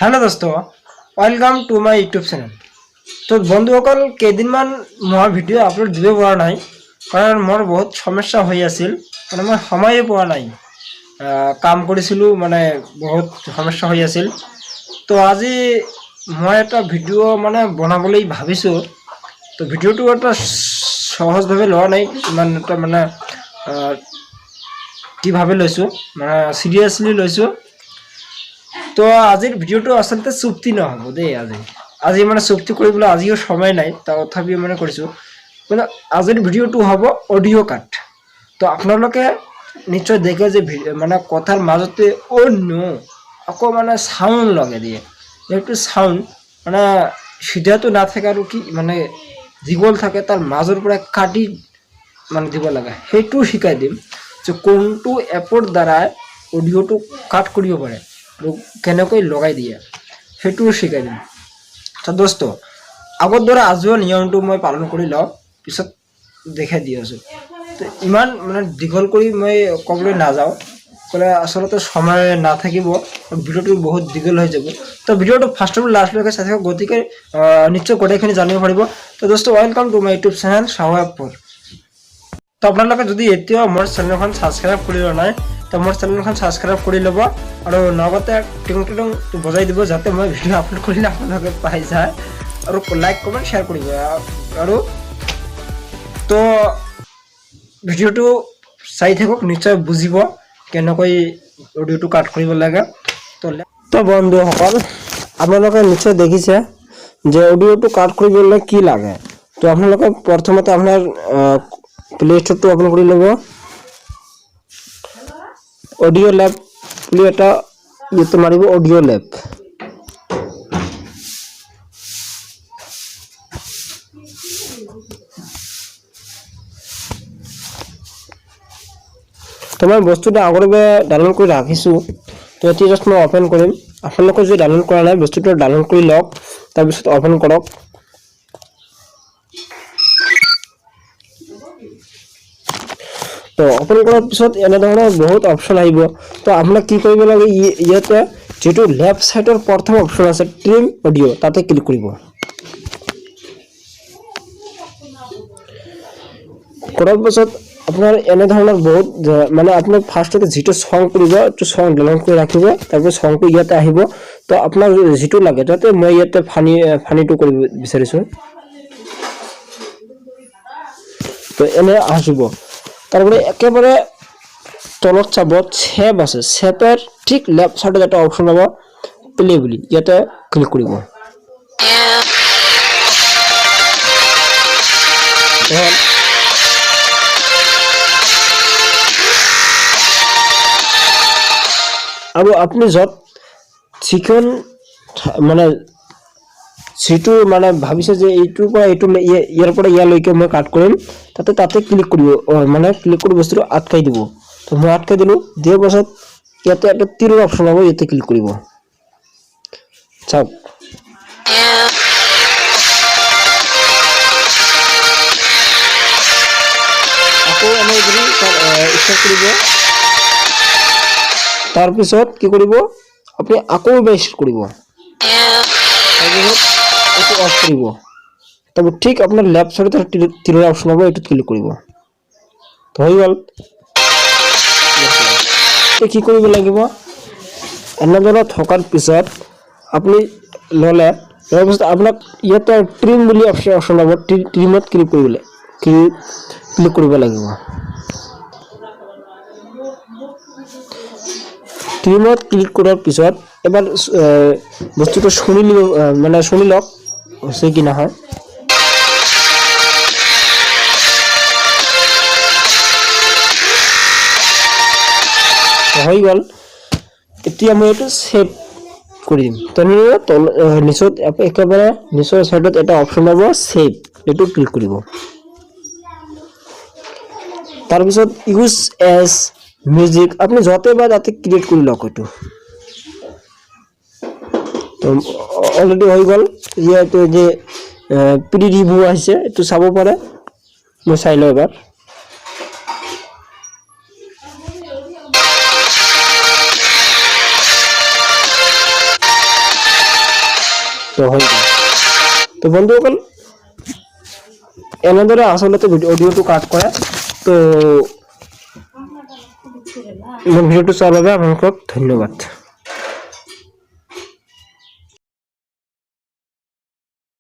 Hello दोस्तों welcome to my YouTube channel. तो বন্ধুসকল কেইদিনমান মই ভিডিও আপলোড দিব পৰা নাই কাৰণ মোৰ বহুত সমস্যা হৈ আছিল মানে মই সময়ে পোৱা নাই কাম কৰিছিলো মানে বহুত সমস্যা হৈ আছিল। তো আজি মই এটা ভিডিও মানে বনাবলৈ ভাবিছো। তো ভিডিওটো এটা সহজভাৱে লোৱা নাই ইমান এটা মানে কিভাৱে লৈছো মানে সিৰিয়াসলি লৈছো। তো আজিৰ ভিডিওটো আসলতে চুক্তি নহব দেই আজি মানে চুক্তি কৰিবলৈ আজিও সময় নাই তথাপিও মানে কৰিছো মানে আজিৰ ভিডিওটো হ'ব অডিও কাট। তো আপোনালোকে নিশ্চয় দেখে যে মানে কথাৰ মাজতে অন্য আকৌ মানে সাউন্ড লগাই দিয়ে এইটো সাউন্ড মানে সিধাটো না থাকে আৰু কি মানে দীঘল থাকে তাৰ মাজৰ পৰা কাটি মানে দিব লাগে সেইটো শিকাই দিম যে কোনটো এপৰ দ্বাৰা অডিওটো কাট কৰিব পাৰে আৰু কেনেকৈ লগাই দিয়ে সেইটো শিকাই দিম। তো দোস্ত আগৰ দৰে আজিও নিয়মটো মই পালন কৰি লওঁ পিছত দেখাই দি আছো। তো ইমান মানে দীঘল কৰি মই ক'বলৈ নাযাওঁ ক'লে আচলতে সময় নাথাকিব ভিডিওটো বহুত দীঘল হৈ যাব। তো ভিডিওটো ফাৰ্ষ্টৰ পৰা লাষ্টলৈকে চাই থাকক গতিকে নিশ্চয় গোটেইখিনি জানিব পাৰিব। তো দোস্ত welcome to my YouTube channel শাহৱাবপুৰ। তো আপোনালোকে যদি এতিয়াও মোৰ চেনেলখন ছাবস্ক্ৰাইব কৰি লোৱা নাই তো মোৰ চেনেলখন ছাবস্ক্ৰাইব কৰি ল'ব আৰু লগতে টিং টিং বজাই দিব যাতে মই ভিডিও আপলোড কৰিলে আপোনালোকে পাই যায় আৰু লাইক কমেণ্ট শ্বেয়াৰ কৰিব আৰু তো ভিডিওটো চাই থাকক নিশ্চয় বুজিব কেনেকৈ অডিওটো কাট কৰিব লাগে। তো বন্ধুসকল আপোনালোকে নিশ্চয় দেখিছে যে অডিওটো কাট কৰিবলৈ কি লাগে। তো আপোনালোকে প্ৰথমতে আপোনাৰ প্লে স্টোৰটো ওপেন কৰি ল'ব। অডিও ল্যাব বুলি এটা ইতে মাৰিব অডিও ল্যাব। তো মই বস্তুটা আগৰে ডাউনলোড কৰি ৰাখিছো তো এতিয়া জাস্ট মই ওপেন কৰিম। আপোনালোকে যদি ডাউনলোড কৰা নাই বস্তুটো ডাউনলোড কৰি লওক তাৰপিছত ওপেন কৰক। তো ওপেন কৰাৰ পিছত এনে ধৰণৰ বহুত অপচন আহিব। তো আপোনাক কি কৰিব লাগে ইয়াতে যেটো লেফট সাইডৰ প্ৰথম অপচন আছে ট্ৰিম অডিও তাতে ক্লিক কৰিব। কৰাৰ পিছত আপোনাৰ এনে ধৰণৰ বহুত মানে আপোনাৰ ফাৰ্ষ্টতে যেটো সং কৰিব তো সং ডাউনলোড কৰি ৰাখিব তাৰপিছত সংটো ইয়াতে আহিব। তো আপোনাৰ যেটো লাগে তাতে মই ইয়াতে ফানিটো কৰিব বিচাৰিছো। তো এনে আহিব তারপরে একেবারে তলত চাব সেভ আছে সেভের ঠিক লেফট সাইডে একটা অপশন পাব প্লে বুলি ইয়াতে ক্লিক কৰিব। আৰু আপুনি যত চিকন মানে সিটো মানে ভাবিছে যে এইটোৰ পৰা এইটো ইয়াৰ পৰা ইয়ালৈকে মই কাট কৰিম তাতে ক্লিক কৰিব মানে ক্লিক কৰি বস্তুটো আটকাই দিব। তো মই আটকাই দিলো দিয়াৰ পাছত ইয়াতে একটা তীৰৰ অপশন হ'ব ইয়াতে ক্লিক কৰিব। চাওক আকৌ আমি যদি স্টাৰ্ট কৰিব তাৰপিছত কি কৰিব আপুনি আকৌ বেছ কৰিব তাৰপিছত অফ কৰিব তবে ঠিক আপনাৰ লেফট সাইডে তীৰেৰ অপশন হবে এটা ক্লিক কৰিব। তো হৈ গল কি কৰিব লাগিব এনেদৰে থকাৰ পিছত আপুনি ললে তাৰপিছত আপোনাক ইয়াতে ট্ৰিম বুলি অপশন হ'ব ট্ৰিমত ক্লিক কৰিব লাগিব। ট্ৰিমত ক্লিক কৰাৰ পিছত এবাৰ বস্তুটো শুনি লওক হৈছে কি নহয়। হৈ গল এতিয়া মই এইটো সেভ কৰিম। তো নিচত একেবাৰে নিচৰ সাইডত এটা অপশন হ'ব সেভ এইটো ক্লিক কৰিব। তাৰপিছত ইউজ এজ মিউজিক আপনি যতে বা তাতে ক্ৰিয়েট কৰি লওক এইটো। তো অলৰেডি হৈ গল ইয়াতে যে প্ৰি ৰিভিউ আহিছে এইটো চাব পাৰে মই চাই লওঁ এবাৰ। তো হৈ গ'ল। তো বন্ধুসকল এনেদৰে আচলতে অডিঅ'টো কাট কৰে। তো ভিডিঅ'টো চোৱাৰ বাবে আপোনালোকক ধন্যবাদ।